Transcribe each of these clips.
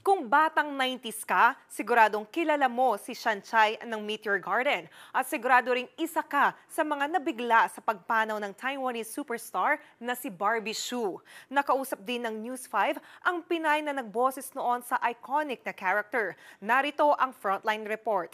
Kung batang 90s ka, siguradong kilala mo si Shanchay ng Meteor Garden. At sigurado ring isa ka sa mga nabigla sa pagpanaw ng Taiwanese superstar na si Barbie Hsu. Nakausap din ng News 5 ang Pinay na nagboses noon sa iconic na character. Narito ang Frontline Report.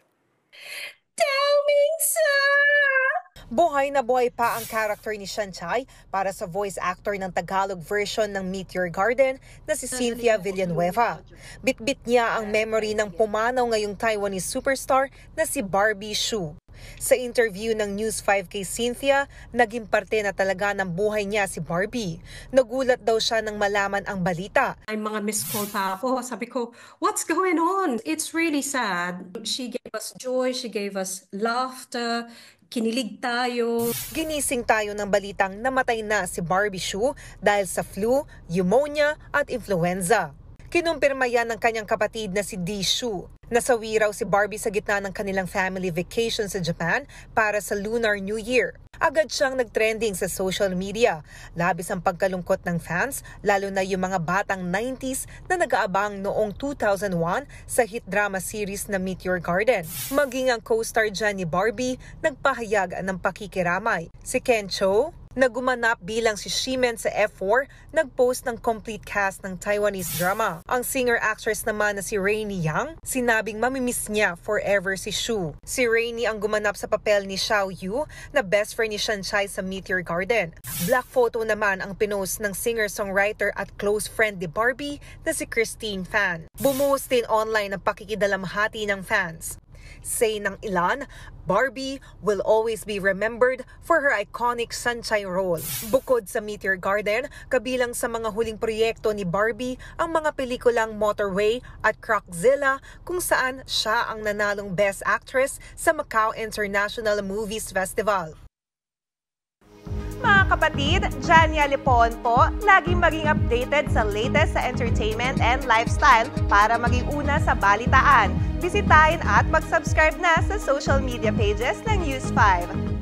Buhay na buhay pa ang character ni Shanchay para sa voice actor ng Tagalog version ng Meteor Garden na si Cynthia Villanueva. Bitbit niya ang memory ng pumanaw ngayong Taiwanese superstar na si Barbie Hsu. Sa interview ng News 5 kay Cynthia, naging parte na talaga ng buhay niya si Barbie. Nagulat daw siya nang malaman ang balita. Ay mga missed call pa ako. Sabi ko, what's going on? It's really sad. She gave us joy, she gave us laughter, kinilig tayo. Ginising tayo ng balitang namatay na si Barbie Hsu dahil sa flu, pneumonia at influenza. Kinumpirma yan ng kanyang kapatid na si Di Hsu. Nasawi raw si Barbie sa gitna ng kanilang family vacation sa Japan para sa Lunar New Year. Agad siyang nagtrending sa social media. Labis ang pagkalungkot ng fans, lalo na yung mga batang 90s na nag-aabang noong 2001 sa hit drama series na Meteor Garden. Maging ang co-star dyan ni Barbie, nagpahayag ng pakikiramay. Si Ken Cho, na gumanap bilang si Shimen sa F4, nagpost ng complete cast ng Taiwanese drama. Ang singer-actress naman na si Rainy Yang, sinabing mamimiss niya forever si Hsu. Si Rainy ang gumanap sa papel ni Xiao Yu na best friend ni Shanchay sa Meteor Garden. Black photo naman ang pinost ng singer-songwriter at close friend ni Barbie na si Christine Fan. Bumuhos din online ang pakikidalamhati ng fans. Say ng ilan, Barbie will always be remembered for her iconic Shanchay role. Bukod sa Meteor Garden, kabilang sa mga huling proyekto ni Barbie ang mga pelikulang Motorway at Croczilla kung saan siya ang nanalong Best Actress sa Macau International Movies Festival. Mga kapatid, Jania Lipon po, laging maging updated sa latest sa entertainment and lifestyle para maging una sa balitaan. Bisitahin at mag-subscribe na sa social media pages ng News 5.